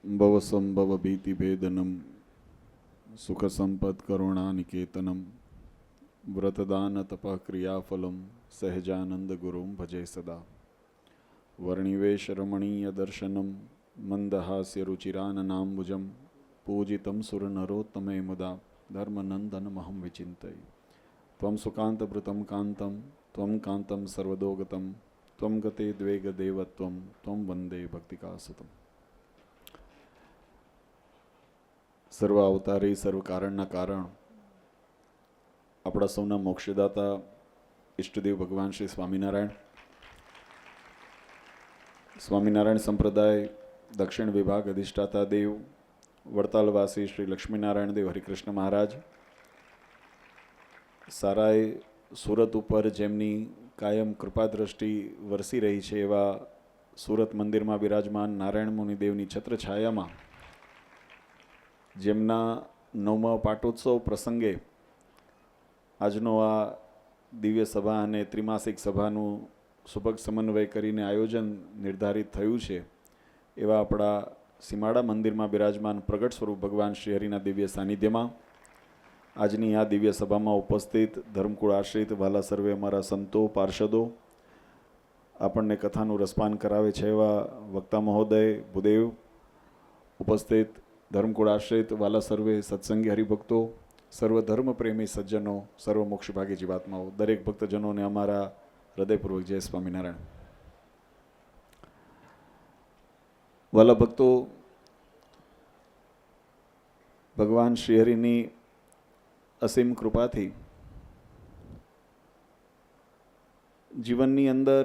ભવસંભવ ભીતિભેદનમ સુખ સંપદ કરુણાનિકેતનમ વ્રતદાન તપઃ ક્રિયાફલમ સહજાનંદ ગુરુમ ભજે સદા વર્ણિવેશ રમણીય દર્શનમ મંદહાસ્ય રુચિરાનનાંબુજમ પૂજિતમ સુરનરોત્તમે મુદા ધર્મનંદનમહં વિચિંતય ત્વં સુકાંતભૃતં કાંતમ ત્વં કાંતમ સર્વદોગતમ ત્વં ગતે દ્વેગ દેવત્વમ ત્વં વંદે ભક્તિકાસુતમ. સર્વ અવતારી સર્વ કારણના કારણ આપણા સૌના મોક્ષદાતા ઈષ્ટદેવ ભગવાન શ્રી સ્વામિનારાયણ, સ્વામિનારાયણ સંપ્રદાય દક્ષિણ વિભાગ અધિષ્ઠાતા દેવ વડતાલવાસી શ્રી લક્ષ્મીનારાયણ દેવ હરિકૃષ્ણ મહારાજ, સારાએ સુરત ઉપર જેમની કાયમ કૃપાદ્રષ્ટિ વરસી રહી છે એવા સુરત મંદિરમાં બિરાજમાન નારાયણ મુનિદેવની છત્રછાયામાં જેમના 9મા પાટોત્સવ પ્રસંગે આજનો આ દિવ્ય સભા અને ત્રિમાસિક સભાનું સુભગ સમન્વય કરીને આયોજન નિર્ધારિત થયું છે એવા આપણા સીમાડા મંદિરમાં બિરાજમાન પ્રગટ સ્વરૂપ ભગવાન શ્રી હરિના દિવ્ય સાનિધ્યમાં આજની આ દિવ્ય સભામાં ઉપસ્થિત ધર્મકુળ આશ્રિત વાલા સર્વે અમારા સંતો પાર્ષદો, આપણને કથાનું રસપાન કરાવે છે એવા વક્તા મહોદય ભૂદેવ, ઉપસ્થિત ધર્મકુળ આશ્રિત વાલા સર્વે સત્સંગી હરિભક્તો, સર્વ ધર્મ પ્રેમી સજ્જનો, સર્વ મોક્ષભાગી જીવાત્માઓ, દરેક ભક્તજનોને અમારા હૃદયપૂર્વક જય સ્વામિનારાયણ. વાલા ભક્તો, ભગવાન શ્રી હરિની અસીમ કૃપાથી જીવનની અંદર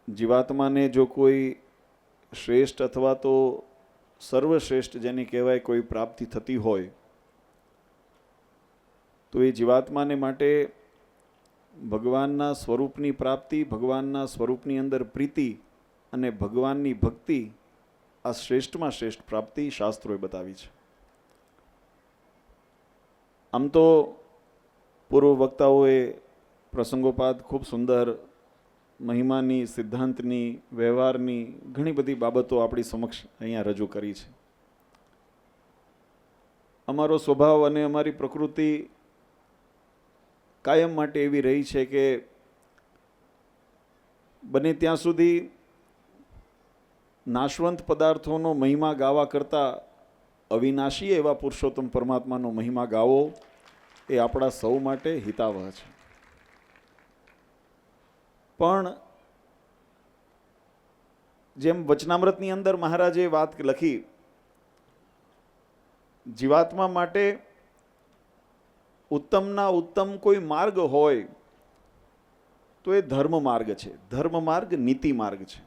જીવાત્માને જો કોઈ શ્રેષ્ઠ અથવા તો સર્વશ્રેષ્ઠ જેની કહેવાય કોઈ પ્રાપ્તિ થતી હોય તો એ જીવાત્માને માટે ભગવાનના સ્વરૂપની પ્રાપ્તિ, ભગવાનના સ્વરૂપની અંદર પ્રીતિ અને ભગવાનની ભક્તિ આ શ્રેષ્ઠમાં શ્રેષ્ઠ પ્રાપ્તિ શાસ્ત્રોએ બતાવી છે. આમ તો પૂર્વ વક્તાઓએ પ્રસંગોપાત ખૂબ સુંદર મહિમાની, સિદ્ધાંતની, વ્યવહારની ઘણી બધી બાબતો આપણી સમક્ષ અહીંયા રજૂ કરી છે. અમારો સ્વભાવ અને અમારી પ્રકૃતિ કાયમ માટે એવી રહી છે કે બને ત્યાં સુધી નાશવંત પદાર્થોનો મહિમા ગાવા કરતાં અવિનાશી એવા પુરુષોત્તમ પરમાત્માનો મહિમા ગાવો એ આપણા સૌ માટે હિતાવહ છે. પણ જેમ વચનામૃતની અંદર મહારાજે વાત લખી, જીવાત્મા માટે ઉત્તમના ઉત્તમ કોઈ માર્ગ હોય તો એ ધર્મ માર્ગ છે. ધર્મ માર્ગ નીતિ માર્ગ છે.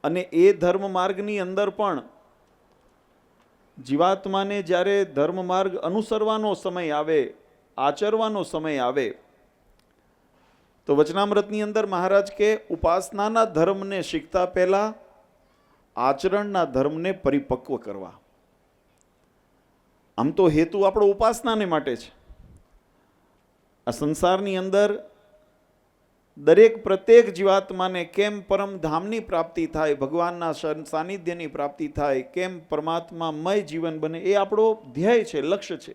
અને એ ધર્મ માર્ગની અંદર પણ જીવાત્માને જ્યારે ધર્મ માર્ગ અનુસરવાનો સમય આવે, આચરવાનો સમય આવે, તો વચનામૃતની અંદર મહારાજ કે ઉપાસનાના ધર્મને શીખતા પહેલા આચરણના ધર્મને પરિપક્વ કરવા. આમ તો હેતુ આપણો ઉપાસનાને માટે છે. આ સંસારની અંદર દરેક પ્રત્યેક જીવાત્માને કેમ પરમધામની પ્રાપ્તિ થાય, ભગવાનના સાનિધ્યની પ્રાપ્તિ થાય, કેમ પરમાત્મામય જીવન બને, એ આપણો ધ્યેય છે, લક્ષ્ય છે.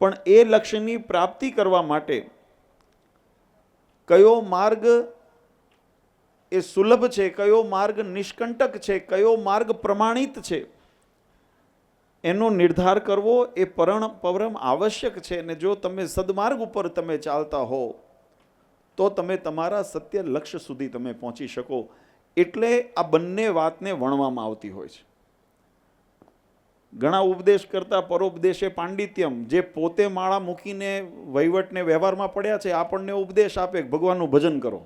પણ એ લક્ષ્યની પ્રાપ્તિ કરવા માટે કયો માર્ગ એ સુલભ છે, કયો માર્ગ નિષ્કંટક છે, કયો માર્ગ પ્રમાણિત છે, એનો નિર્ધાર કરવો એ પરમ આવશ્યક છે. અને જો તમે સદમાર્ગ ઉપર તમે ચાલતા હો તો તમે તમારા સત્ય લક્ષ્ય સુધી તમે પહોંચી શકો. એટલે આ બંને વાતને વણવામાં આવતી હોય છે. ઘણા ઉપદેશ કરતા પરોપદેશે પાંડિત્યમ, જે પોતે માળા મૂકીને વહીવટને વ્યવહારમાં પડ્યા છે, આપણને ઉપદેશ આપે કે ભગવાનનું ભજન કરો.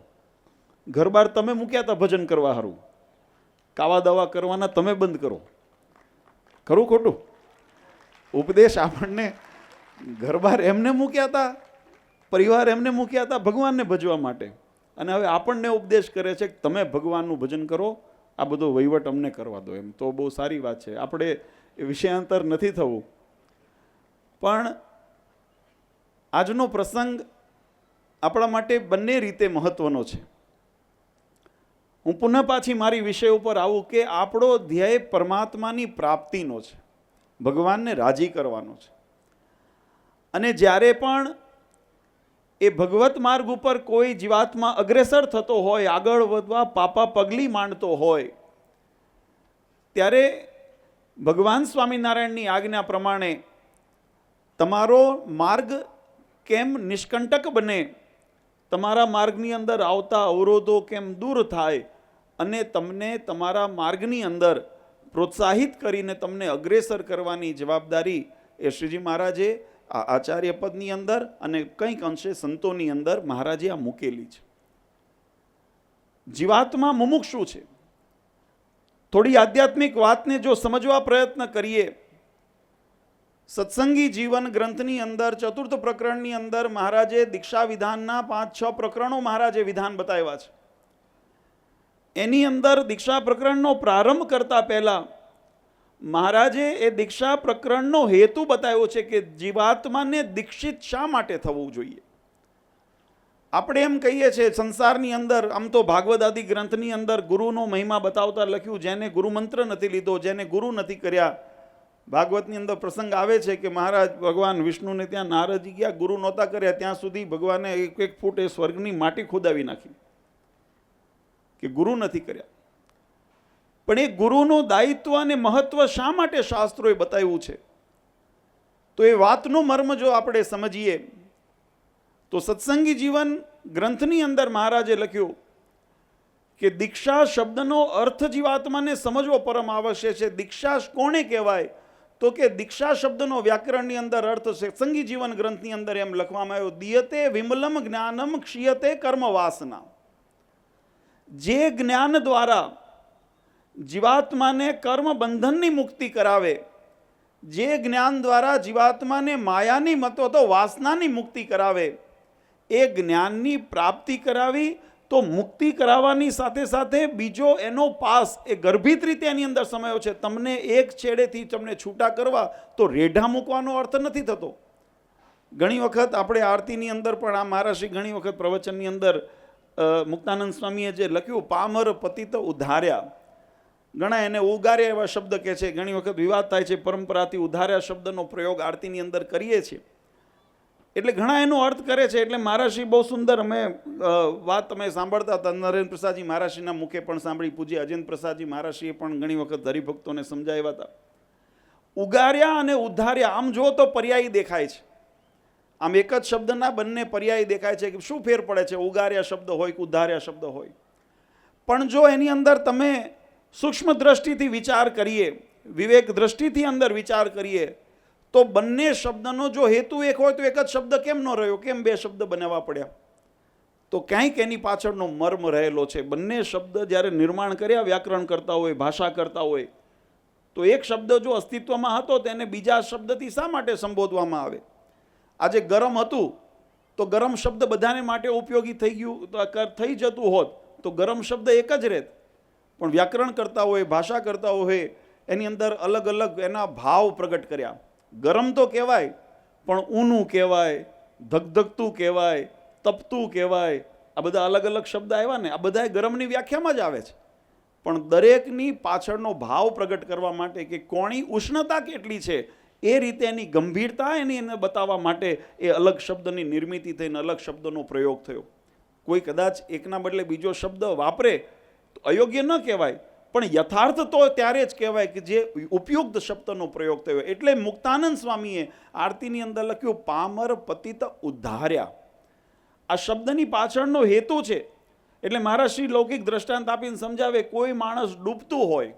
ઘર બાર તમે મૂક્યા હતા ભજન કરવા હારું, કાવા દાવા કરવાના તમે બંધ કરો. ખરું ખોટું? ઉપદેશ આપણને ઘર બાર એમને મૂક્યા હતા, પરિવાર એમને મૂક્યા હતા ભગવાનને ભજવા માટે, અને હવે આપણને ઉપદેશ કરે છે કે તમે ભગવાનનું ભજન કરો, આ બધો વહીવટ અમને કરવા દો. એમ તો બહુ સારી વાત છે, આપણે એ વિષયાંતર નથી થવું. પણ આજનો પ્રસંગ આપણા માટે બંને રીતે મહત્વનો છે. હું પુનઃ પાછી મારી વિષય ઉપર આવું કે આપણો ધ્યેય પરમાત્માની પ્રાપ્તિનો છે, ભગવાનને રાજી કરવાનો છે. અને જ્યારે પણ એ ભગવત માર્ગ ઉપર કોઈ જીવાત્મા અગ્રેસર થતો હોય, આગળ વધવા પાપા પગલી માંડતો હોય, ત્યારે ભગવાન સ્વામિનારાયણની આજ્ઞા પ્રમાણે તમારો માર્ગ કેમ નિષ્કંટક બને, તમારા માર્ગની અંદર આવતા અવરોધો કેમ દૂર થાય અને તમને તમારા માર્ગની અંદર પ્રોત્સાહિત કરીને તમને અગ્રેસર કરવાની જવાબદારી એ શ્રીજી મહારાજે આ આચાર્ય પદની અંદર અને કંઈક અંશે સંતોની અંદર મહારાજે આ મૂકેલી છે. જીવાત્મા મુમુક્ષુ છે. થોડી આધ્યાત્મિક વાતને જો સમજવા પ્રયત્ન કરીએ, સત્સંગી જીવન ગ્રંથની અંદર 4th પ્રકરણની અંદર મહારાજે દીક્ષા વિધાનના 5-6 પ્રકરણો મહારાજે વિધાન બતાવ્યા છે. એની અંદર દીક્ષા પ્રકરણનો પ્રારંભ કરતા પહેલા મહારાજે એ દીક્ષા પ્રકરણનો હેતુ બતાવ્યો છે કે જીવાત્માને દીક્ષિત શા માટે થવું જોઈએ. આપણે એમ કહીએ છીએ સંસારની અંદર, આમ તો ભાગવદ આદિ ગ્રંથની અંદર ગુરુનો મહિમા બતાવતા લખ્યું, જેને ગુરુ મંત્ર નથી લીધો, જેને ગુરુ નથી કર્યા. ભાગવતની અંદર પ્રસંગ આવે છે કે મહારાજ ભગવાન વિષ્ણુને ત્યાં નારદજી ગયા, ગુરુ નહોતા કર્યા, ત્યાં સુધી ભગવાને 1 ફૂટ એ સ્વર્ગની માટી ખોદાવી નાખી કે ગુરુ નથી કર્યા. પણ એ ગુરુનું દાયિત્વ અને મહત્વ શા માટે શાસ્ત્રોએ બતાવ્યું છે, તો એ વાતનો મર્મ જો આપણે સમજીએ તો સત્સંગી જીવન ગ્રંથની અંદર મહારાજે લખ્યું કે દીક્ષા શબ્દનો અર્થ જીવાત્માને સમજવો પરમ આવશ્યક છે. દીક્ષા કોને કહેવાય, તો કે દીક્ષા શબ્દનો વ્યાકરણની અંદર અર્થ છે, સત્સંગી જીવન ગ્રંથની અંદર એમ લખવામાં આવ્યો, દિયતે વિમલમ જ્ઞાનમ ક્ષીયતે કર્મ વાસના. જે જ્ઞાન દ્વારા જીવાત્માને કર્મ બંધનની મુક્તિ કરાવે, જે જ્ઞાન દ્વારા જીવાત્માને માયાની મતો તો વાસનાની મુક્તિ કરાવે, એ જ્ઞાનની પ્રાપ્તિ કરાવી તો મુક્તિ કરાવવાની સાથે સાથે બીજો એનો પાસ એ ગર્ભિત રીતે એની અંદર સમાયો છે. તમને એક છેડેથી તમને છૂટા કરવા તો રેઢા મૂકવાનો અર્થ નથી થતો. ઘણી વખત આપણે આરતીની અંદર પણ આ મહારાજશ્રી ઘણી વખત પ્રવચનની અંદર મુક્તાનંદ સ્વામીએ જે લખ્યું, પામર પતિત ઉદ્ધાર્યા, ઘણા એને ઉગાર્યા એવા શબ્દ કહે છે. ઘણી વખત વિવાદ થાય છે, પરંપરાથી ઉદ્ધાર્યા શબ્દનો પ્રયોગ આરતીની અંદર કરીએ છીએ એટલે ઘણા એનો અર્થ કરે છે. એટલે મહારાજશ્રી બહુ સુંદર, અમે વાત તમે સાંભળતા હતા, નરેન્દ્ર પ્રસાદજી મહારાજશ્રીના મુખે પણ સાંભળી, પૂજ્ય અજેન્દ્ર પ્રસાદજી મહારાજશ્રીએ પણ ઘણી વખત હરિભક્તોને સમજાવ્યા હતા. ઉગાર્યા અને ઉદ્ધાર્યા આમ જો તો પર્યાયી દેખાય છે, આમ એક જ શબ્દના બંને પર્યાયી દેખાય છે કે શું ફેર પડે છે, ઉગાર્યા શબ્દ હોય કે ઉદ્ધાર્યા શબ્દ હોય. પણ જો એની અંદર તમે સૂક્ષ્મ દ્રષ્ટિથી વિચાર કરીએ, વિવેક દ્રષ્ટિથી અંદર વિચાર કરીએ, તો બંને શબ્દનો જો હેતુ એક હોય તો એક જ શબ્દ કેમ ન રહ્યો, કેમ 2 શબ્દ બનાવવા પડ્યા? તો ક્યાંક એની પાછળનો મર્મ રહેલો છે. બંને શબ્દ જ્યારે નિર્માણ કર્યા, વ્યાકરણ કરતા હોય, ભાષા કરતા હોય, તો એક શબ્દ જો અસ્તિત્વમાં હતો તેને બીજા શબ્દથી શા માટે સંબોધવામાં આવે? આજે ગરમ હતું તો ગરમ શબ્દ બધાને માટે ઉપયોગી થઈ જતું હોત તો ગરમ શબ્દ એક જ રહેત. પણ વ્યાકરણ કરતા હોય, ભાષા કરતા હોય, એની અંદર અલગ અલગ એના ભાવ પ્રગટ કર્યા. ગરમ તો કહેવાય, પણ ઊનું કહેવાય, ધગધગતું કહેવાય, તપતું કહેવાય, આ બધા અલગ અલગ શબ્દ આવ્યા ને, આ બધા ગરમની વ્યાખ્યામાં જ આવે છે. પણ દરેકની પાછળનો ભાવ પ્રગટ કરવા માટે કે કોની ઉષ્ણતા કેટલી છે, એ રીતે એની ગંભીરતા એને બતાવવા માટે એ અલગ શબ્દની નિર્મિતિ થઈને અલગ શબ્દનો પ્રયોગ થયો. કોઈ કદાચ એકના બદલે બીજો શબ્દ વાપરે તો અયોગ્ય ન કહેવાય, પણ યથાર્થ તો ત્યારે જ કહેવાય કે જે ઉપયુક્ત શબ્દનો પ્રયોગ થયો. એટલે મુક્તાનંદ સ્વામીએ આરતીની અંદર લખ્યું, પામર પતિત ઉદ્ધાર્યા. આ શબ્દની પાછળનો હેતુ છે. એટલે મહારાજ શ્રી લૌકિક દ્રષ્ટાંત આપીને સમજાવે, કોઈ માણસ ડૂબતું હોય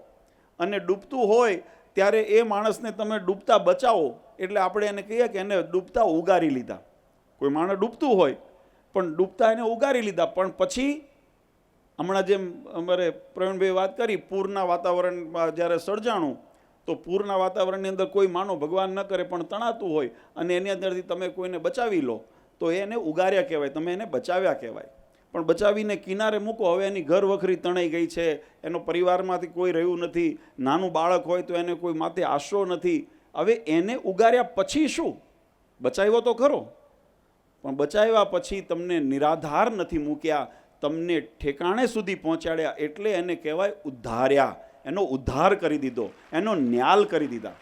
અને ડૂબતું હોય ત્યારે એ માણસને તમે ડૂબતા બચાવો, એટલે આપણે એને કહીએ કે એને ડૂબતા ઉગારી લીધા. કોઈ માણસ ડૂબતું હોય પણ ડૂબતા એને ઉગારી લીધા, પણ પછી હમણાં જેમ અમારે પ્રવીણભાઈ વાત કરી, પૂરના વાતાવરણમાં જ્યારે સર્જાણું, તો પૂરના વાતાવરણની અંદર કોઈ માનો ભગવાન ન કરે પણ તણાતું હોય અને એની અંદરથી તમે કોઈને બચાવી લો તો એને ઉગાર્યા કહેવાય, તમે એને બચાવ્યા કહેવાય. પણ બચાવીને કિનારે મૂકો, હવે એની ઘર વખરી તણાઈ ગઈ છે, એનો પરિવારમાંથી કોઈ રહ્યું નથી, નાનું બાળક હોય તો એને કોઈ માથે આશરો નથી, હવે એને ઉગાર્યા પછી શું? બચાવ્યો તો ખરો, પણ બચાવ્યા પછી તમને નિરાધાર નથી મૂક્યા, તમને ઠેકાણે સુધી પહોંચાડ્યા, એટલે એને કહેવાય ઉદ્ધાર્યા. એનો ઉદ્ધાર કરી દીધો, એનો ન્યાલ કરી દીધા.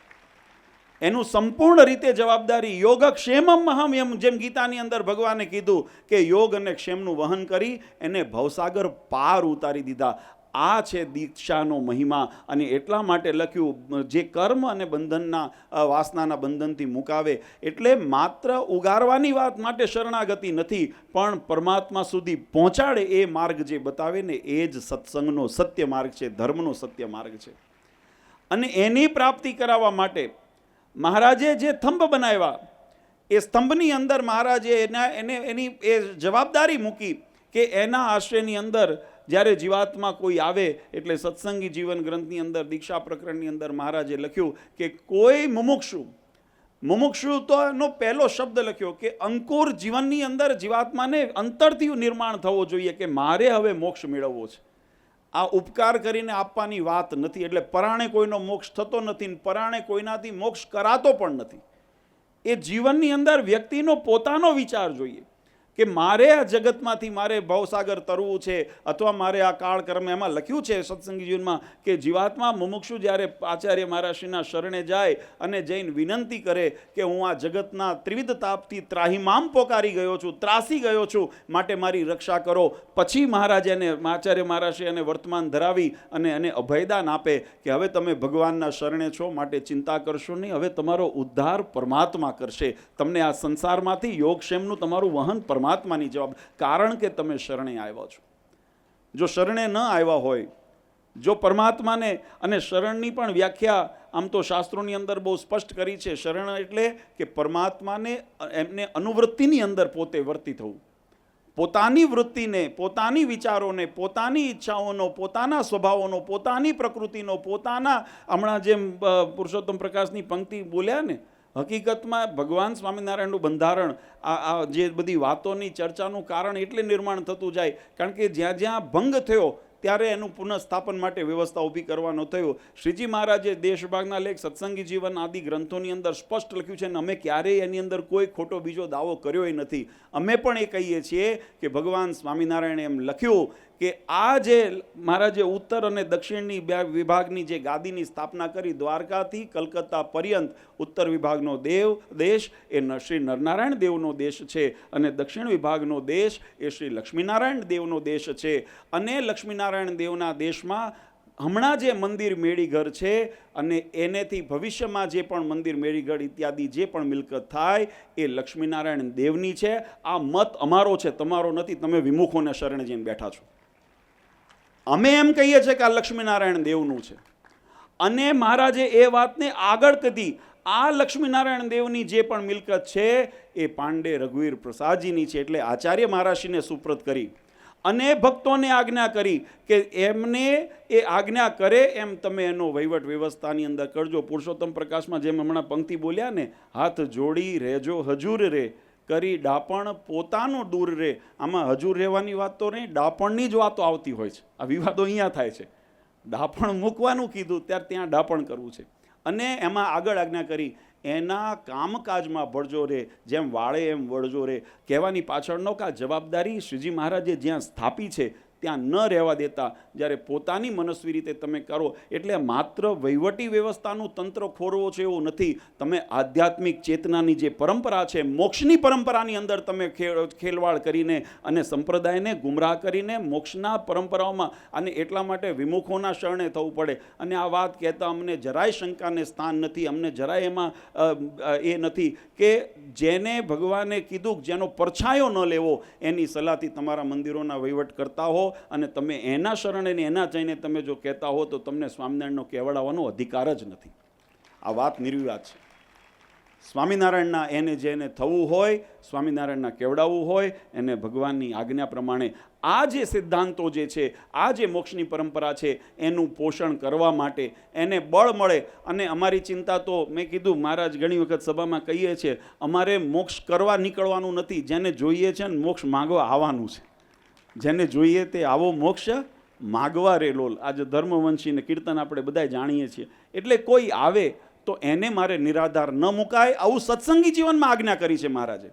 એનું સંપૂર્ણ રીતે જવાબદારી યોગક્ષેમમ મહામ્યમ, જેમ ગીતાની અંદર ભગવાને કીધું કે યોગ અને ક્ષેમનું વહન કરી એને ભવસાગર પાર ઉતારી દીધા. આ છે દીક્ષાનો મહિમા. અને એટલા માટે લખ્યું, જે કર્મ અને બંધનના વાસનાના બંધનથી મુકાવે. એટલે માત્ર ઉગારવાની વાત માટે શરણાગતિ નથી, પણ પરમાત્મા સુધી પહોંચાડે એ માર્ગ જે બતાવે ને, એ જ સત્સંગનો સત્ય માર્ગ છે, ધર્મનો સત્ય માર્ગ છે. અને એની પ્રાપ્તિ કરાવવા માટે મહારાજે જે સ્તંભ બનાવ્યા, એ સ્તંભની અંદર મહારાજે એની એ જવાબદારી મૂકી કે એના આશ્રયની અંદર જ્યારે જીવાત્મા કોઈ આવે, એટલે સત્સંગી જીવન ગ્રંથની અંદર દીક્ષા પ્રકરણની અંદર મહારાજે લખ્યું કે કોઈ મુમુક્ષુ તો એનો પહેલો શબ્દ લખ્યો કે અંકુર જીવનની અંદર જીવાત્માને અંતરથી નિર્માણ થવો જોઈએ કે મારે હવે મોક્ષ મેળવવો છે. આ ઉપકાર કરીને આપવાની વાત નથી. એટલે પરાણે કોઈનો મોક્ષ થતો નથી, પરાણે કોઈનાથી મોક્ષ કરાતો પણ નથી. એ જીવનની અંદર વ્યક્તિનો પોતાનો વિચાર જોઈએ કે મારે આ જગતમાંથી મારે ભવસાગર તરવું છે, અથવા મારે આ કાળ કર્મ. એમાં લખ્યું છે સત્સંગી જીવનમાં કે જીવાત્મા મુમુક્ષુ જ્યારે આચાર્ય મહારાજશ્રીના શરણે જાય અને જઈને વિનંતી કરે કે હું આ જગતના ત્રિવિધ તાપથી ત્રાહિમામ પોકારી ગયો છું, ત્રાસી ગયો છું, માટે મારી રક્ષા કરો. પછી મહારાજ એને આચાર્ય મહારાજશ્રી એને વર્તમાન ધરાવી અને એને અભયદાન આપે કે હવે તમે ભગવાનના શરણે છો, માટે ચિંતા કરશો નહીં, હવે તમારો ઉદ્ધાર પરમાત્મા કરશે. તમને આ સંસારમાંથી યોગક્ષેમનું તમારું વહન પરમાત્માની જવાબ, કારણ કે તમે શરણે આવ્યા છો. જો શરણે ન આવ્યા હોય, જો પરમાત્માને, અને શરણની પણ વ્યાખ્યા આમ તો શાસ્ત્રોની અંદર બહુ સ્પષ્ટ કરી છે. શરણ એટલે કે પરમાત્માને એમને અનુવૃત્તિની અંદર પોતે વર્તી થવું, પોતાની વૃત્તિને, પોતાની વિચારોને, પોતાની ઈચ્છાઓનો, પોતાના સ્વભાવોનો, પોતાની પ્રકૃતિનો, પોતાના, હમણાં જેમ પુરુષોત્તમ પ્રકાશની પંક્તિ બોલ્યા ને, હકીકતમાં ભગવાન સ્વામિનારાયણનું બંધારણ, આ જે બધી વાતોની ચર્ચાનું કારણ એટલે નિર્માણ થતું જાય, કારણ કે જ્યાં જ્યાં ભંગ થયો ત્યારે એનું પુનઃસ્થાપન માટે વ્યવસ્થા ઊભી કરવાનો થયો. શ્રીજી મહારાજે દેશભાગના લેખ, સત્સંગી જીવન આદિ ગ્રંથોની અંદર સ્પષ્ટ લખ્યું છે, અને અમે ક્યારેય એની અંદર કોઈ ખોટો બીજો દાવો કર્યોય નથી. અમે પણ એ કહીએ છીએ કે ભગવાન સ્વામિનારાયણે એમ લખ્યું કે આ જે મહારાજે ઉત્તર અને દક્ષિણની બે વિભાગની જે ગાદીની સ્થાપના કરી, દ્વારકાથી કલકત્તા પર્યંત ઉત્તર વિભાગનો દેશ એ શ્રી નરનારાયણ દેવનો દેશ છે, અને દક્ષિણ વિભાગનો દેશ એ શ્રી લક્ષ્મીનારાયણ દેવનો દેશ છે. અને લક્ષ્મીનારાયણ દેવના દેશમાં હમણાં જે મંદિર મેળીઘર છે, અને એનેથી ભવિષ્યમાં જે પણ મંદિર મેળીઘર ઇત્યાદિ જે પણ મિલકત થાય એ લક્ષ્મીનારાયણ દેવની છે. આ મત અમારો છે, તમારો નથી. તમે વિમુખોને શરણે જઈને બેઠા છો. અમે એમ કહીએ છીએ કે આ લક્ષ્મીનારાયણ દેવનું છે. અને મહારાજે એ વાતને આગળ કદી, આ લક્ષ્મીનારાયણ દેવની જે પણ મિલકત છે એ પાંડે રઘુવીર પ્રસાદજીની છે. એટલે આચાર્ય મહારાજશ્રીને સુપ્રત કરી અને ભક્તોને આજ્ઞા કરી કે એમને એ આજ્ઞા કરે એમ તમે એનો વહીવટ વ્યવસ્થાની અંદર કરજો. પુરુષોત્તમ પ્રકાશમાં જેમ હમણાં પંક્તિ બોલ્યા ને, હાથ જોડી રહેજો હજુર રે, કરી ડાપણ પોતાનું દૂર રે. આમાં હજુર રહેવાની વાત તો નહીં, ડાપણની જ વાતો આવતી હોય છે. આ વિવાદો અહીંયા થાય છે. ડાપણ મૂકવાનું કીધું ત્યારે ત્યાં ડાપણ કરવું છે. અને એમાં આગળ આજ્ઞા કરી, એના કામકાજમાં ભળજો રે, જેમ વાળે એમ વળજો રે. કહેવાની પાછળનો કે આ જવાબદારી શ્રીજી મહારાજે જ્યાં સ્થાપી છે ત્યાં ન રહેવા દેતા. જ્યારે પોતાની મનસ્વી રીતે તમે કરો, એટલે માત્ર વહીવટી વ્યવસ્થાનું તંત્ર ખોરવો છે એવું નથી. તમે આધ્યાત્મિક ચેતનાની જે પરંપરા છે, મોક્ષની પરંપરાની અંદર તમે ખેલવાડ કરીને અને સંપ્રદાયને ગુમરાહ કરીને મોક્ષના પરંપરાઓમાં, અને એટલા માટે વિમુખોના શરણે થવું પડે. અને આ વાત કહેતા અમને જરાય શંકાને સ્થાન નથી, અમને જરાય એમાં એ નથી કે જેને ભગવાને કીધું જેનો પરછાયો ન લેવો, એની સલાહથી તમારા મંદિરોના વહીવટ કરતા હો, અને તમે એના શરણે ને એના જઈને તમે જો કહેતા હો તો તમને સ્વામિનારાયણનો કહેવડાવવાનો અધિકાર જ નથી. આ વાત નિર્વિવાદ છે. સ્વામિનારાયણના એને જેને થવું હોય, સ્વામિનારાયણના કેવડાવવું હોય, એને ભગવાનની આજ્ઞા પ્રમાણે આ જે સિદ્ધાંતો જે છે, આ જે મોક્ષની પરંપરા છે, એનું પોષણ કરવા માટે એને બળ મળે. અને અમારી ચિંતા તો મેં કીધું, મહારાજ ઘણી વખત સભામાં કહીએ છીએ, અમારે મોક્ષ કરવા નીકળવાનું નથી. જેને જોઈએ છે ને મોક્ષ માગવા આવવાનું છે. જેને જોઈએ તે આવો મોક્ષ માગવા રે લોલ. આજે ધર્મવંશીને કીર્તન આપણે બધા જાણીએ છીએ. એટલે કોઈ આવે તો એને મારે નિરાધાર ન મુકાય. આવું સત્સંગી જીવનમાં આજ્ઞા કરી છે મહારાજે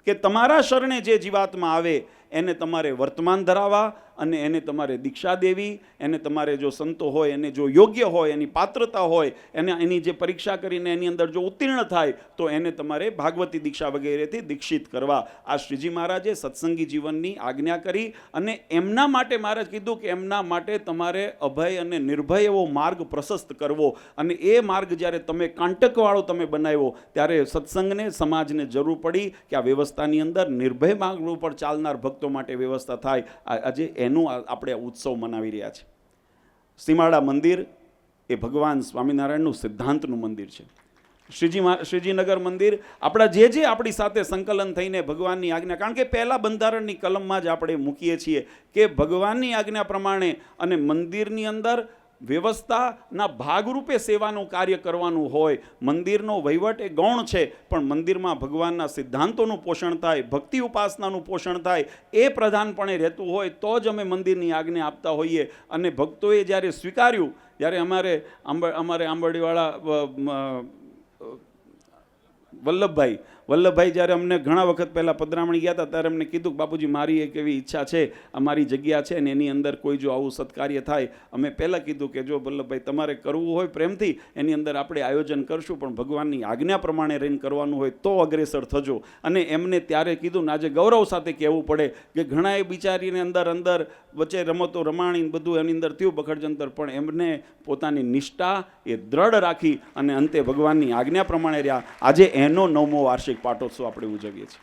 કે તમારા શરણે જે જીવાત્મા આવે એને તમારે વર્તમાન ધરાવવા અને એને તમારે દીક્ષા દેવી, એને તમારે જો સંતો હોય એને જો યોગ્ય હોય, એની પાત્રતા હોય, એની જે પરીક્ષા કરીને એની અંદર જો ઉત્તીર્ણ થાય તો એને તમારે ભાગવતી દીક્ષા વગેરેથી દીક્ષિત કરવા. આ શ્રીજી મહારાજે સત્સંગી જીવનની આજ્ઞા કરી અને એમના માટે મહારાજ કીધું કે એમના માટે તમારે અભય અને નિર્ભય એવો માર્ગ પ્રશસ્ત કરવો. અને એ માર્ગ જ્યારે તમે કાંટકવાળો તમે બનાવ્યો ત્યારે સત્સંગને, સમાજને જરૂર પડી કે આ વ્યવસ્થાની અંદર નિર્ભય માર્ગ ઉપર ચાલનાર ભક્તો માટે વ્યવસ્થા થાય. આજે એનું આપણે ઉત્સવ મનાવી રહ્યા છીએ. સીમાડા મંદિર એ ભગવાન સ્વામિનારાયણનું સિદ્ધાંતનું મંદિર છે. શ્રીજીનગર મંદિર આપણા જે આપણી સાથે સંકલન થઈને ભગવાનની આજ્ઞા, કારણ કે પહેલા બંધારણની કલમમાં જ આપણે મૂકીએ છીએ કે ભગવાનની આજ્ઞા પ્રમાણે અને મંદિરની અંદર વ્યવસ્થાના ભાગરૂપે સેવાનું કાર્ય કરવાનું હોય. મંદિરનો વહીવટ એ ગૌણ છે, પણ મંદિરમાં ભગવાનના સિદ્ધાંતોનું પોષણ થાય, ભક્તિ ઉપાસનાનું પોષણ થાય, એ પ્રધાનપણે રહેતું હોય તો જ અમે મંદિરની આજ્ઞા આપતા હોઈએ. અને ભક્તોએ જ્યારે સ્વીકાર્યું, જ્યારે અમારે આંબરડીવાળા વલ્લભભાઈ જ્યારે અમને ઘણા વખત પહેલાં પધરામણી ગયા હતા ત્યારે અમને કીધું કે બાપુજી મારી એક એવી ઈચ્છા છે, અમારી જગ્યા છે ને એની અંદર કોઈ જો આવું સત્કાર્ય થાય, અમે પહેલાં કીધું કે જો વલ્લભભાઈ તમારે કરવું હોય પ્રેમથી એની અંદર આપણે આયોજન કરશું, પણ ભગવાનની આજ્ઞા પ્રમાણે રહીને કરવાનું હોય તો અગ્રેસર થજો. અને એમને ત્યારે કીધું ને આજે ગૌરવ સાથે કહેવું પડે કે ઘણાએ બિચારીને અંદર વચ્ચે રમતો રમાણી બધું એની અંદર થયું બખડજંતર, પણ એમને પોતાની નિષ્ઠા એ દ્રઢ રાખી અને અંતે ભગવાનની આજ્ઞા પ્રમાણે રહ્યા. આજે એનો 9મો વાર્ષિક પાટોત્સવ આપણે ઉજવીએ છીએ.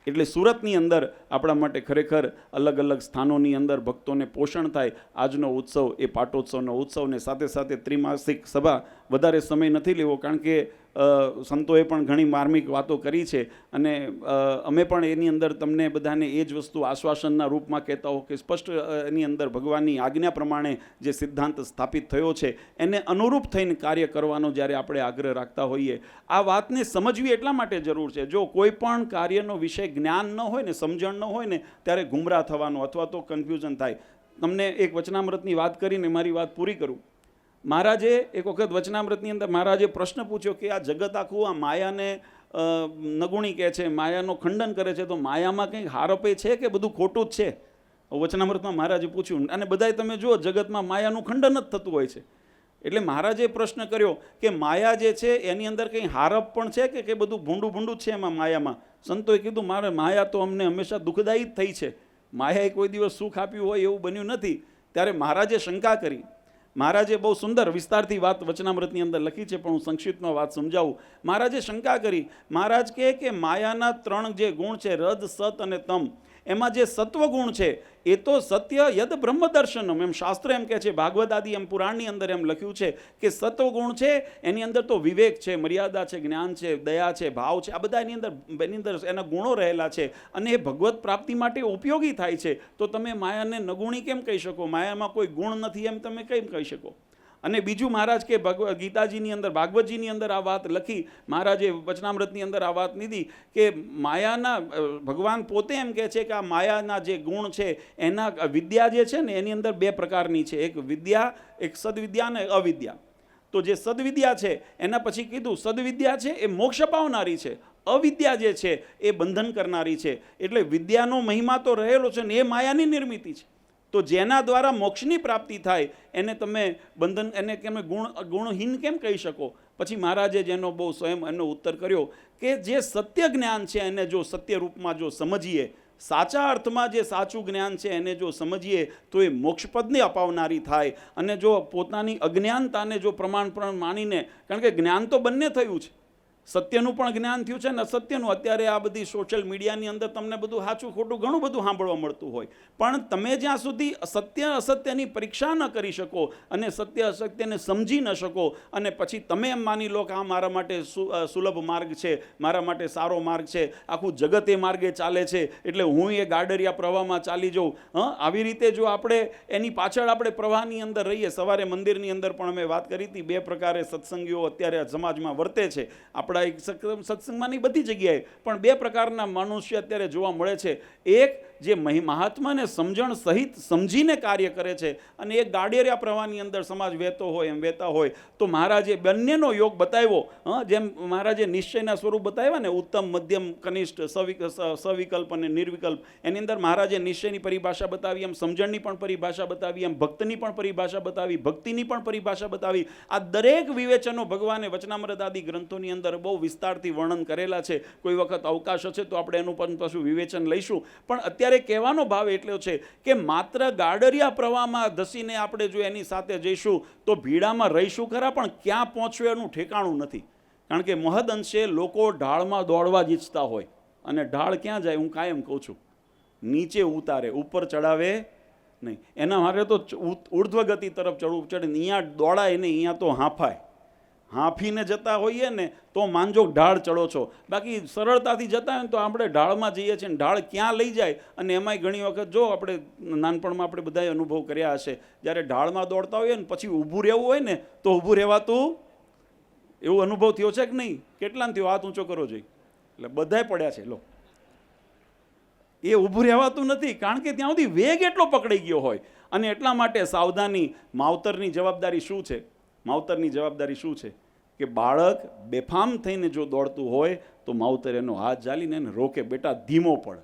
એટલે સુરતની અંદર આપણા માટે ખરેખર અલગ અલગ સ્થાનોની અંદર ભક્તોને પોષણ થાય આજનો ઉત્સવ એ પાટોત્સવનો ઉત્સવને સાથે સાથે ત્રિમાસિક સભા. વધારે સમય નથી લેવો કારણ કે સંતોએ પણ ઘણી માર્મિક વાતો કરી છે અને અમે પણ એની અંદર તમને બધાને એ જ વસ્તુ આશ્વાસનના રૂપમાં કહેતા હો કે સ્પષ્ટ એની અંદર ભગવાનની આજ્ઞા પ્રમાણે જે સિદ્ધાંત સ્થાપિત થયો છે એને અનુરૂપ થઈને કાર્ય કરવાનો જ્યારે આપણે આગ્રહ રાખતા હોઈએ. આ વાતને સમજવી એટલા માટે જરૂર છે, જો કોઈ પણ કાર્યનો વિષય જ્ઞાન ન હોય ને, સમજણ ન હોય ને, ત્યારે ગુમરાહ થવાનો અથવા તો કન્ફ્યુઝન થાય. તમને એક વચનામૃતની વાત કરીને મારી વાત પૂરી કરું. મહારાજે એક વખત વચનામૃતની અંદર મહારાજે પ્રશ્ન પૂછ્યો કે આ જગત આખું આ માયાને નગુણી કહે છે, માયાનો ખંડન કરે છે, તો માયામાં કંઈક હારપે છે કે બધું ખોટું જ છે? વચનામૃતમાં મહારાજે પૂછ્યું અને બધાય તમે જુઓ જગતમાં માયાનું ખંડન જ થતું હોય છે. એટલે મહારાજે પ્રશ્ન કર્યો કે માયા જે છે એની અંદર કંઈ હારપ પણ છે કે બધું ભૂંડું જ છે એમાં માયામાં? સંતોએ કીધું મારે માયા તો અમને હંમેશા દુઃખદાયી જ થઈ છે, માયાએ કોઈ દિવસ સુખ આપ્યું હોય એવું બન્યું નથી. ત્યારે મહારાજે શંકા કરી. મહારાજે બહુ સુંદર વિસ્તારથી વાત વચનામૃતની અંદર લખી છે, પણ હું સંક્ષિપ્તમાં વાત સમજાવું. મહારાજે શંકા કરી. મહારાજ કહે કે માયાના 3 જે ગુણ છે, રજ, સત અને તમ, એમાં જે સત્વ ગુણ છે એ તો સત્ય યદ બ્રહ્મ દર્શનમ, એમ શાસ્ત્ર એમ કહે છે, ભાગવત આદિ એમ પુરાણની અંદર એમ લખ્યું છે કે સત્વ ગુણ છે એની અંદર તો વિવેક છે, મર્યાદા છે, જ્ઞાન છે, દયા છે, ભાવ છે, આ બધા એની અંદર એના ગુણો રહેલા છે અને એ ભગવત પ્રાપ્તિ માટે ઉપયોગી થાય છે. તો તમે માયાને નગુણી કેમ કહી શકો? માયામાં કોઈ ગુણ નથી એમ તમે કેમ કહી શકો? અને બીજું મહારાજ કે ગીતાજીની અંદર, ભાગવતજીની અંદર આ વાત લખી, મહારાજે વચનામૃતની અંદર આ વાત લીધી કે માયાના, ભગવાન પોતે એમ કહે છે કે આ માયાના જે ગુણ છે એના વિદ્યા જે છે ને એની અંદર 2 પ્રકારની છે, એક વિદ્યા, એક સદવિદ્યા અને અવિદ્યા. તો જે સદવિદ્યા છે એના પછી કીધું સદવિદ્યા છે એ મોક્ષ પાવનારી છે, અવિદ્યા જે છે એ બંધન કરનારી છે. એટલે વિદ્યાનો મહિમા તો રહેલો છે ને એ માયાની નિર્મિતિ છે. તો જેના દ્વારા મોક્ષની પ્રાપ્તિ થાય એને તમે બંધન, એને તમે ગુણહીન કેમ કહી શકો? પછી મહારાજે જેનો બહુ સ્વયં એનો ઉત્તર કર્યો કે જે સત્ય જ્ઞાન છે એને જો સત્ય રૂપમાં જો સમજીએ, સાચા અર્થમાં જે સાચું જ્ઞાન છે એને જો સમજીએ તો એ મોક્ષપદને અપાવનારી થાય. અને જો પોતાની અજ્ઞાનતાને જો પ્રમાણ માનીને, કારણ કે જ્ઞાન તો બંને થયું છે, સત્યનું પણ જ્ઞાન થયું છે ને અસત્યનું. અત્યારે આ બધી સોશિયલ મીડિયાની અંદર તમને બધું સાચું ખોટું ઘણું બધું સાંભળવા મળતું હોય, પણ તમે જ્યાં સુધી સત્ય અસત્યની પરીક્ષા ન કરી શકો અને સત્ય અસત્યને સમજી ન શકો અને પછી તમે એમ માની લો કે આ મારા માટે સુલભ માર્ગ છે, મારા માટે સારો માર્ગ છે, આખું જગત એ માર્ગે ચાલે છે એટલે હું એ ગાડરિયા પ્રવાહમાં ચાલી જાઉં, આવી રીતે જો આપણે એની પાછળ આપણે પ્રવાહની અંદર રહીએ. સવારે મંદિરની અંદર પણ અમે વાત કરી હતી, 2 પ્રકારે સત્સંગીઓ અત્યારે સમાજમાં વર્તે છે. સત્સંગમાંની બધી જગ્યાએ પણ 2 પ્રકારના મનુષ્ય અત્યારે જોવા મળે છે. એક જે મહાત્માને સમજણ સહિત સમજીને કાર્ય કરે છે અને એ ગાડેરિયા પ્રવાહની અંદર સમાજ વહેતો હોય એમ વહેતા હોય તો મહારાજે બંનેનો યોગ બતાવ્યો. જેમ મહારાજે નિશ્ચયના સ્વરૂપ બતાવ્યા ને, ઉત્તમ, મધ્યમ, કનિષ્ઠ, સવિકલ્પ અને નિર્વિકલ્પ, એની અંદર મહારાજે નિશ્ચયની પરિભાષા બતાવી, એમ સમજણની પણ પરિભાષા બતાવી, એમ ભક્તની પણ પરિભાષા બતાવી, ભક્તિની પણ પરિભાષા બતાવી. આ દરેક વિવેચનો ભગવાને વચનામૃત આદિ ગ્રંથોની અંદર બહુ વિસ્તારથી વર્ણન કરેલા છે. કોઈ વખત અવકાશ હશે તો આપણે એનું પણ પાછું વિવેચન લઈશું. પણ અત્યારે કહેવાનો ભાવ એટલો છે કે માત્ર ગાડરિયા પ્રવાહમાં ધસીને આપણે જો એની સાથે જઈશું તો ભીડામાં રહીશું ખરા, પણ ક્યાં પહોંચવું એનું ઠેકાણું નથી. કારણ કે મહદ અંશે લોકો ઢાળમાં દોડવા જ ઈચ્છતા હોય, અને ઢાળ ક્યાં જાય હું કાયમ કહું છું, નીચે ઉતારે, ઉપર ચડાવે નહીં. એના માટે તો ઉર્ધ્વ ગતિ તરફ ચડવું ચડે. અહીંયા દોડાય નહીં, અહીંયા તો હાંફાય. હાંફીને જતા હોઈએ ને તો માનજો ઢાળ ચડો છો. બાકી સરળતાથી જતા હોય ને તો આપણે ઢાળમાં જઈએ છીએ, ઢાળ ક્યાં લઈ જાય. અને એમાંય ઘણી વખત જો આપણે નાનપણમાં આપણે બધાએ અનુભવ કર્યા હશે, જ્યારે ઢાળમાં દોડતા હોઈએ ને પછી ઊભું રહેવું હોય ને તો ઊભું રહેવાતું, એવો અનુભવ થયો છે કે નહીં? કેટલાને થયો? હાથ ઊંચો કરવો જોઈએ. એટલે બધાય પડ્યા છે. લો, એ ઊભું રહેવાતું નથી, કારણ કે ત્યાં સુધી વેગ એટલો પકડાઈ ગયો હોય. અને એટલા માટે સાવધાની. માવતરની જવાબદારી શું છે? માવતરની જવાબદારી શું છે કે બાળક બેફામ થઈને જો દોડતું હોય તો માવતર એનો હાથ ઝાલીને એને રોકે, બેટા ધીમો પડ.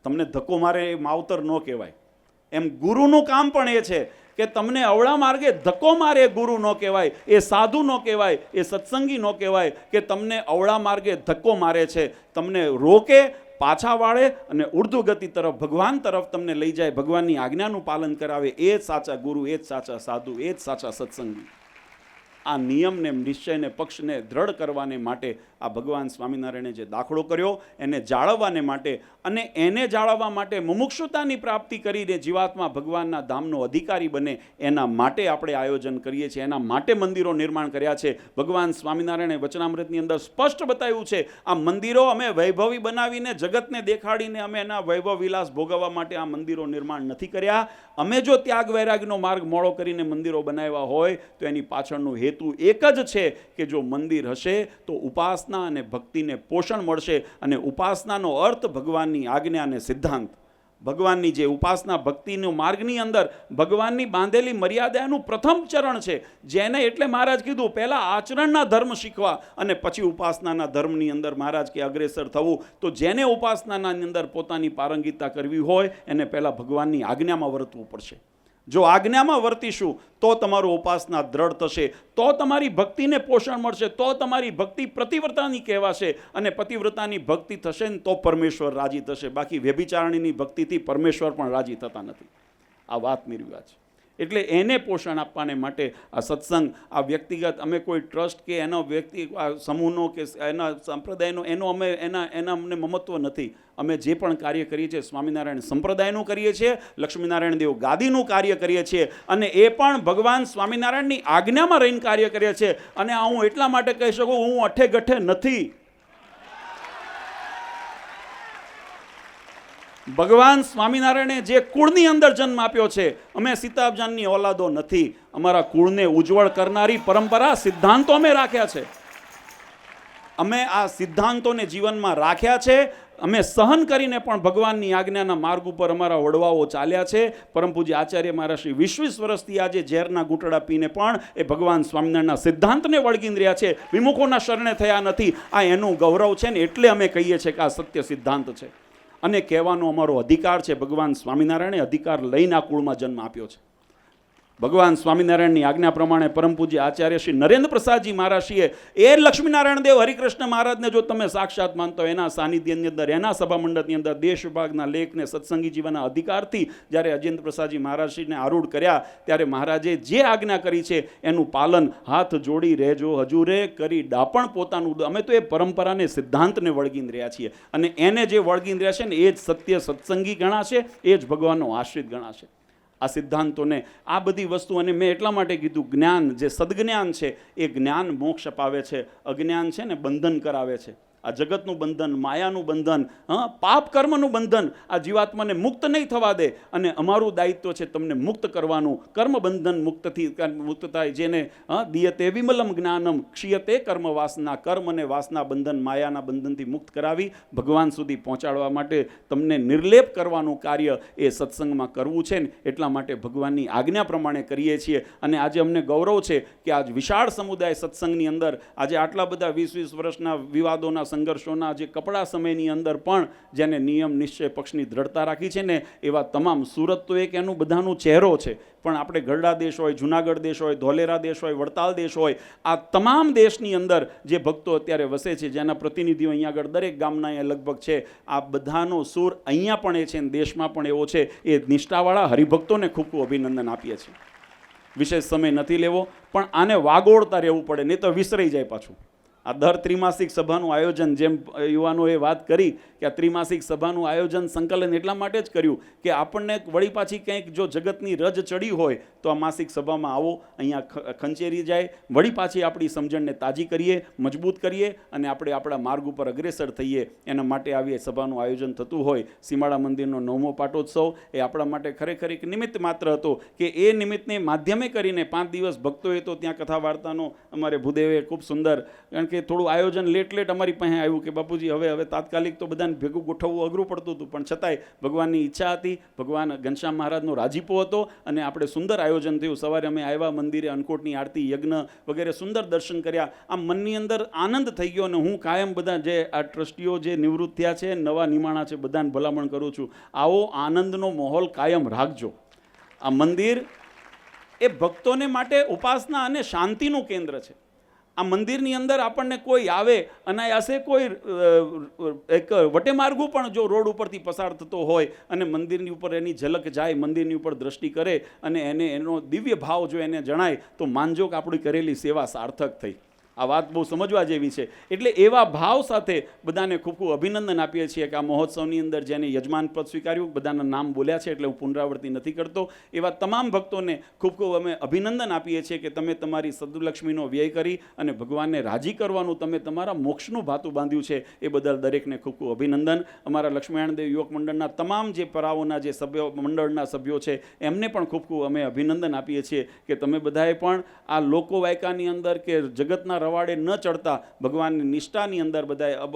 તમને ધક્કો મારે એ માવતર ન કહેવાય. એમ ગુરુનું કામ પણ એ છે કે તમને અવળા માર્ગે ધક્કો મારે એ ગુરુ ન કહેવાય, એ સાધુ ન કહેવાય, એ સત્સંગી ન કહેવાય. કે તમને અવળા માર્ગે ધક્કો મારે છે, તમને રોકે, પાછા વાળે અને ઉર્ધ્વ ગતિ તરફ, ભગવાન તરફ તમને લઈ જાય, ભગવાનની આજ્ઞાનું પાલન કરાવે. એ જ સાચા ગુરુ, એ જ સાચા સાધુ, એ જ સાચા સત્સંગી. આ નિયમને, નિશ્ચયને, પક્ષને દ્રઢ કરવાને માટે આ ભગવાન સ્વામિનારાયણે જે દાખલો કર્યો એને જાળવવાને માટે, અને એને જાળવવા માટે મુમુક્ષુતાની પ્રાપ્તિ કરીને જીવાત્મા ભગવાનના ધામનો અધિકારી બને, એના માટે આપણે આયોજન કરીએ છીએ. એના માટે મંદિરો નિર્માણ કર્યા છે. ભગવાન સ્વામિનારાયણે વચનામૃતની અંદર સ્પષ્ટ બતાવ્યું છે, આ મંદિરો અમે વૈભવી બનાવીને, જગતને દેખાડીને અમે એના વૈભવ વિલાસ ભોગવવા માટે આ મંદિરો નિર્માણ નથી કર્યા. અમે જો ત્યાગ વૈરાગનો માર્ગ મોળો કરીને મંદિરો બનાવ્યા હોય તો એની પાછળનું હેતુ એક જ છે કે જો મંદિર હશે તો ઉપાસના અને ભક્તિને પોષણ મળશે. અને ઉપાસનાનો અર્થ ભગવાનની આજ્ઞા અને સિદ્ધાંત. ભગવાનની જે ઉપાસના ભક્તિનો માર્ગની અંદર ભગવાનની બાંધેલી મર્યાદાનું પ્રથમ ચરણ છે, જેને એટલે મહારાજ કીધું પહેલા આચરણના ધર્મ શીખવા અને પછી ઉપાસનાના ધર્મની અંદર મહારાજ કે અગ્રેસર થવું. તો જેને ઉપાસનાના અંદર પોતાની પારંગિતા કરવી હોય એને પહેલા ભગવાનની આજ્ઞામાં વર્તવું પડશે. જો આજ્ઞામાં વર્તીશું તો તમારું ઉપાસના દ્રઢ થશે, તો તમારી ભક્તિને પોષણ મળશે, તો તમારી ભક્તિ પ્રતિવ્રતાની કહેવાશે. અને પતિવ્રતાની ભક્તિ થશે ને તો પરમેશ્વર રાજી થશે. બાકી વ્યભિચારણીની ભક્તિથી પરમેશ્વર પણ રાજી થતા નથી. આ વાત નિર્વાચ. એટલે એને પોષણ આપવાને માટે આ સત્સંગ, આ વ્યક્તિગત, અમે કોઈ ટ્રસ્ટ કે એનો વ્યક્તિ સમૂહનો કે એના સંપ્રદાયનો એના અમને મમત્વ નથી. અમે જે પણ કાર્ય કરીએ છીએ સ્વામિનારાયણ સંપ્રદાયનું કરીએ છીએ, લક્ષ્મીનારાયણ દેવ ગાદીનું કાર્ય કરીએ છીએ, અને એ પણ ભગવાન સ્વામિનારાયણની આજ્ઞામાં રહીને કાર્ય કરીએ છીએ. અને આ હું એટલા માટે કહી શકું, હું અઠે ગઠે નથી. ભગવાન સ્વામિનારાયણે જે કુળની અંદર જન્મ આપ્યો છે, અમે સીતાબજાનની ઓલાદો નથી. અમારા કુળને ઉજ્જવળ કરનારી પરંપરા, સિદ્ધાંતો અમે રાખ્યા છે. અમે આ સિદ્ધાંતોને જીવનમાં રાખ્યા છે. અમે સહન કરીને પણ ભગવાનની આજ્ઞાના માર્ગ ઉપર અમારા વડવાઓ ચાલ્યા છે. પરમ પૂજ્ય આચાર્ય મારા શ્રી 20 વર્ષથી આજે ઝેરના ઘૂંટડા પીને પણ એ ભગવાન સ્વામિનારાયણના સિદ્ધાંતને વળગીને રહ્યા છે. વિમુખોના શરણે થયા નથી. આ એનું ગૌરવ છે ને એટલે અમે કહીએ છીએ કે આ સત્ય સિદ્ધાંત છે. અને કહેવાનો અમારો અધિકાર છે. ભગવાન સ્વામિનારાયણે અધિકાર લઈને આ કુળમાં જન્મ આપ્યો છે. ભગવાન સ્વામિનારાયણની આજ્ઞા પ્રમાણે પરમ પૂજ્ય આચાર્ય શ્રી નરેન્દ્ર પ્રસાદજી મહારાજશ્રીએ એ લક્ષ્મીનારાયણ દેવ હરિકૃષ્ણ મહારાજને જો તમે સાક્ષાત માનતો, એના સાનિધ્યની અંદર, એના સભા મંડળની અંદર દેશ વિભાગના લેખને સત્સંગી જીવનના અધિકારથી જ્યારે અજેન્દ્ર પ્રસાદજી મહારાજશ્રીને આરૂઢ કર્યા, ત્યારે મહારાજે જે આજ્ઞા કરી છે એનું પાલન હાથ જોડી રહેજો હજુરે કરી ડાપણ પોતાનું. અમે તો એ પરંપરાને, સિદ્ધાંતને વળગીને રહ્યા છીએ, અને એને જે વળગીને રહ્યા છે ને એ જ સત્ય સત્સંગી ગણાશે, એ જ ભગવાનનો આશ્રિત ગણાશે. આ સિદ્ધાંતોને, આ બધી વસ્તુ, અને મેં એટલા માટે કીધું, જ્ઞાન જે સદજ્ઞાન છે એ જ્ઞાન મોક્ષ અપાવે છે, અજ્ઞાન છે ને બંધન કરાવે છે. આ જગતનું બંધન, માયાનું બંધન, પાપ કર્મનું બંધન આ જીવાત્માને મુક્ત નહીં થવા દે. અને અમારું દાયિત્વ છે તમને મુક્ત કરવાનું. કર્મ બંધન મુક્ત થાય, જેને દિયતે વિમલમ જ્ઞાનમ ક્ષીયતે કર્મ વાસના. કર્મ અને વાસના બંધન, માયાના બંધનથી મુક્ત કરાવી ભગવાન સુધી પહોંચાડવા માટે તમને નિર્લેપ કરવાનું કાર્ય એ સત્સંગમાં કરવું છે ને એટલા માટે ભગવાનની આજ્ઞા પ્રમાણે કરીએ છીએ. અને આજે અમને ગૌરવ છે કે આજ વિશાળ સમુદાય સત્સંગની અંદર આજે આટલા બધા 20-20 વર્ષના વિવાદોના, સંઘર્ષોના જે કપડા સમયની અંદર પણ જેને નિયમ નિશ્ચય પક્ષની દ્રઢતા રાખી છે ને એવા તમામ, સુરત તો એક એનું બધાનું ચહેરો છે, પણ આપણે ગરડા દેશ હોય, જુનાગઢ દેશ હોય, ધોલેરા દેશ હોય, વડતાલ દેશ હોય, આ તમામ દેશની અંદર જે ભક્તો અત્યારે વસે છે, જેના પ્રતિનિધિઓ અહીંયા આગળ દરેક ગામના અહીંયા લગભગ છે, આ બધાનો સૂર અહીંયા પણ એ છે ને દેશમાં પણ એવો છે. એ નિષ્ઠાવાળા હરિભક્તોને ખૂબ ખૂબ અભિનંદન આપીએ છીએ. વિશેષ સમય નથી લેવો, પણ આને વાગોળતા રહેવું પડે, નહીં તો વિસરાઈ જાય પાછું. આ દર ત્રિમાસિક સભાનું આયોજન, જેમ યુવાનોએ વાત કરી કે આ ત્રિમાસિક સભાનું આયોજન, સંકલન એટલા માટે જ કર્યું કે આપણને વળી પાછી કંઈક જો જગતની રજ ચડી હોય તો આ માસિક સભામાં આવો, અહીંયા ખંચેરી જાય, વળી પાછી આપણી સમજણને તાજી કરીએ, મજબૂત કરીએ અને આપણે આપણા માર્ગ ઉપર અગ્રેસર થઈએ. એના માટે આવી સભાનું આયોજન થતું હોય. સીમાડા મંદિરનો 9મો પાટોત્સવ એ આપણા માટે ખરેખર એક નિમિત્ત માત્ર હતો કે એ નિમિત્તને માધ્યમે કરીને 5 દિવસ ભક્તોએ તો ત્યાં કથા વાર્તાનો અમારે ભૂદેવે ખૂબ સુંદર, કારણ કે થોડું આયોજન લેટ અમારી પાસે આવ્યું કે બાપુજી હવે તાત્કાલિક તો બધાને ભેગું ગોઠવવું અઘરું પડતું હતું, પણ છતાંય ભગવાનની ઈચ્છા હતી, ભગવાન ઘનશ્યામ મહારાજનો રાજીપો હતો અને આપણે સુંદર આયોજન થયું. સવારે અમે આવ્યા મંદિરે, અન્નકોટની આરતી, યજ્ઞ વગેરે સુંદર દર્શન કર્યા. આમ મનની અંદર આનંદ થઈ ગયો. અને હું કાયમ બધા જે આ ટ્રસ્ટીઓ જે નિવૃત્ત થયા છે, નવા નિમાણા છે, બધાને ભલામણ કરું છું, આવો આનંદનો માહોલ કાયમ રાખજો. આ મંદિર એ ભક્તોને માટે ઉપાસના અને શાંતિનું કેન્દ્ર છે. આ મંદિરની અંદર આપણને કોઈ આવે અનાયાસે કોઈ એક વટેમાર્ગુ પણ જો રોડ ઉપરથી પસાર થતો હોય અને મંદિરની ઉપર એની ઝલક જાય, મંદિરની ઉપર દ્રષ્ટિ કરે અને એનો દિવ્ય ભાવ જો એને જણાય તો માનજો કે આપણી કરેલી સેવા સાર્થક થઈ. આ વાત બહુ સમજવા જેવી છે. એટલે એવા ભાવ સાથે બધાને ખૂબ ખૂબ અભિનંદન આપીએ છીએ કે આ મહોત્સવની અંદર જેને યજમાન પદ સ્વીકાર્યું, બધાના નામ બોલ્યા છે એટલે હું પુનરાવર્તિ નથી કરતો. એવા તમામ ભક્તોને ખૂબ ખૂબ અમે અભિનંદન આપીએ છીએ કે તમે તમારી સદલક્ષ્મીનો વ્યય કરી અને ભગવાનને રાજી કરવાનું તમે તમારા મોક્ષનું ભાતું બાંધ્યું છે, એ બદલ દરેકને ખૂબ ખૂબ અભિનંદન. અમારા લક્ષ્મીનારાયણ યુવક મંડળના તમામ જે પરાઓના જે સભ્યો, મંડળના સભ્યો છે, એમને પણ ખૂબ ખૂબ અમે અભિનંદન આપીએ છીએ કે તમે બધાએ પણ આ લોકોવાયકાની અંદર કે જગતના રવાડે ન ચડતા ભગવાનની નિષ્ઠાની અંદર બધા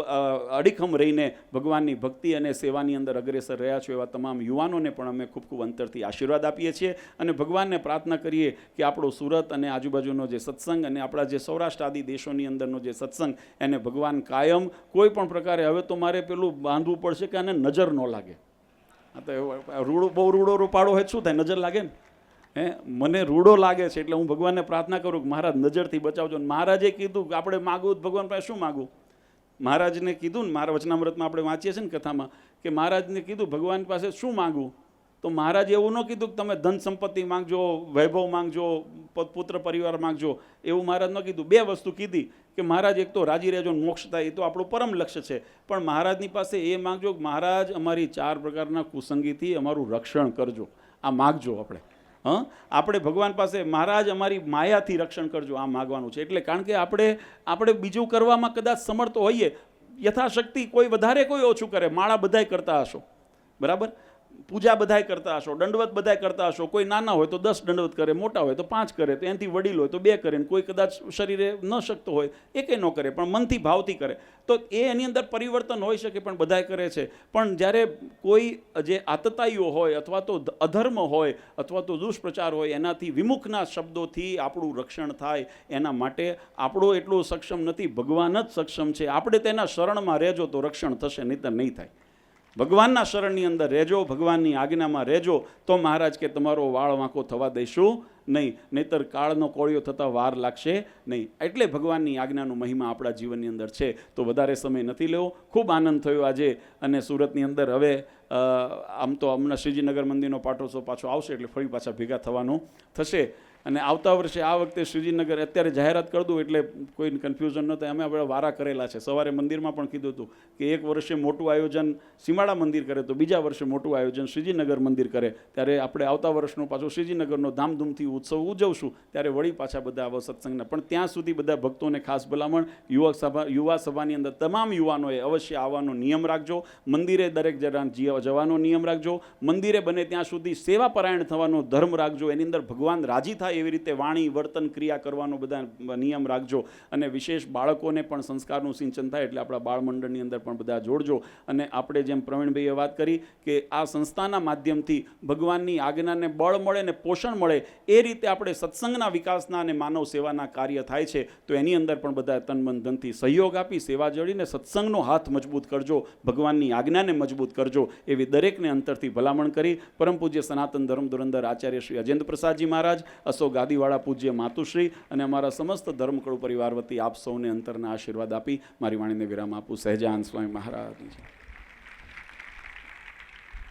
અડીખમ રહીને ભગવાનની ભક્તિ અને સેવાની અંદર અગ્રેસર રહ્યા છો એવા તમામ યુવાનોને પણ અમે ખૂબ ખૂબ અંતરથી આશીર્વાદ આપીએ છીએ અને ભગવાનને પ્રાર્થના કરીએ કે આપણો સુરત અને આજુબાજુનો જે સત્સંગ અને આપણા જે સૌરાષ્ટ્ર આદિ દેશોની અંદરનો જે સત્સંગ એને ભગવાન કાયમ કોઈ પણ પ્રકારે, હવે તો મારે પેલું બાંધવું પડશે કે આને નજર ન લાગે. આ તો બહુ રૂડો રૂપાળો હોય શું થાય, નજર લાગે ને. મને રૂડો લાગે છે એટલે હું ભગવાનને પ્રાર્થના કરું કે મહારાજ નજરથી બચાવજો. મહારાજે કીધું કે આપણે માગવું ભગવાન પાસે શું માગવું. મહારાજને કીધું ને, મારા વચનામૃતમાં આપણે વાંચીએ છીએ ને કથામાં કે મહારાજને કીધું ભગવાન પાસે શું માગવું, તો મહારાજે એવું ન કીધું કે તમે ધન સંપત્તિ માંગજો, વૈભવ માંગજો, પુત્ર પરિવાર માંગજો, એવું મહારાજ ન કીધું. 2 વસ્તુ કીધી કે મહારાજ એક તો રાજી રહેજો, મોક્ષ થાય, એ તો આપણું પરમ લક્ષ્ય છે, પણ મહારાજની પાસે એ માંગજો કે મહારાજ અમારી 4 પ્રકારના કુસંગીથી અમારું રક્ષણ કરજો. આ માગજો આપણે ભગવાન પાસે, મહારાજ અમારી માયાથી રક્ષણ કરજો, આ માગવાનું છે. એટલે કારણ કે આપણે બીજું કરવામાં કદાચ સમર્થ હોઈએ, યથાશક્તિ, કોઈ વધારે કોઈ ઓછું કરે, માળા બધાય કરતા હશો, બરાબર, પૂજા બધાય કરતા હશો, દંડવત બધાય કરતા હશો, કોઈ નાના હોય તો 10 દંડવત કરે, મોટા હોય તો 5 કરે, તો એનાથી વડીલ હોય તો 2 કરે, કોઈ કદાચ શરીરે ન શકતો હોય એકે ન કરે, પણ મનથી ભાવથી કરે, તો એની અંદર પરિવર્તન હોઈ શકે, પણ બધાય કરે છે. પણ જ્યારે કોઈ જે આતતાઈઓ હોય અથવા તો અધર્મ હોય અથવા તો દુષ્પ્રચાર હોય, એનાથી વિમુખના શબ્દોથી આપણું રક્ષણ થાય, એના માટે આપણો એટલું સક્ષમ નથી, ભગવાન જ સક્ષમ છે. આપણે તેના શરણમાં રહેજો તો રક્ષણ થશે, નહીંતર નહીં થાય. ભગવાનના શરણની અંદર રહેજો, ભગવાનની આજ્ઞામાં રહેજો, તો મહારાજ કે તમારો વાળ વાંકો થવા દઈશું નહીં, નહીંતર કાળનો કોળિયો થતાં વાર લાગશે નહીં. એટલે ભગવાનની આજ્ઞાનો મહિમા આપણા જીવનની અંદર છે. તો વધારે સમય નથી લેવો. ખૂબ આનંદ થયો આજે. અને સુરતની અંદર હવે આમ તો હમણાં શ્રીજીનગર મંદિરનો પાટોત્સવ પાછો આવશે એટલે ફરી પાછા ભેગા થવાનું થશે. અને આવતા વર્ષે આ વખતે શ્રીજીનગર અત્યારે જાહેરાત કરી દઉં એટલે કોઈ કન્ફ્યુઝન ન થાય. અમે આપણે વારા કરેલા છે. સવારે મંદિરમાં પણ કીધું હતું કે એક વર્ષે મોટું આયોજન સીમાડા મંદિર કરે તો બીજા વર્ષે મોટું આયોજન શ્રીજીનગર મંદિર કરે. ત્યારે આપણે આવતા વર્ષનો પાછો શ્રીજીનગરનો ધામધૂમથી ઉત્સવ ઉજવશું. ત્યારે વળી પાછા બધા આવા સત્સંગના. પણ ત્યાં સુધી બધા ભક્તોને ખાસ ભલામણ, યુવા સભાની અંદર તમામ યુવાનોએ અવશ્ય આવવાનો નિયમ રાખજો. મંદિરે દરેક જવાનો નિયમ રાખજો. મંદિરે બને ત્યાં સુધી સેવાપરાયણ થવાનો ધર્મ રાખજો. એની અંદર ભગવાન રાજી થાય એવી રીતે વાણી, વર્તન, ક્રિયા કરવાનો બધા નિયમ રાખજો. અને વિશેષ બાળકોને પણ સંસ્કારનું સિંચન થાય એટલે આપણા બાળ મંડળની અંદર પણ બધા જોડજો. અને આપણે જેમ પ્રવીણભાઈએ વાત કરી કે આ સંસ્થાના માધ્યમથી ભગવાનની આજ્ઞાને બળ મળે ને પોષણ મળે એ રીતે આપણે સત્સંગના વિકાસના અને માનવ સેવાના કાર્ય થાય છે. તો એની અંદર પણ બધા તન મન ધનથી સહયોગ આપી સેવા જોડીને સત્સંગનો હાથ મજબૂત કરજો, ભગવાનની આજ્ઞાને મજબૂત કરજો એવી દરેકને અંતરથી ભલામણ કરી પરમ પૂજ્ય સનાતન ધર્મ ધુરંધર આચાર્ય શ્રી અજેન્દ્ર પ્રસાદજી મહારાજ, અશોક ગાદીવાળા પૂજ્ય માતુશ્રી અને અમારા સમસ્ત ધર્મકળુ પરિવાર વતી આપ સૌને અંતરના આશીર્વાદ આપી મારી વાણીને વિરામ આપું. સહેજાનંદ સ્વામી મહારાજ.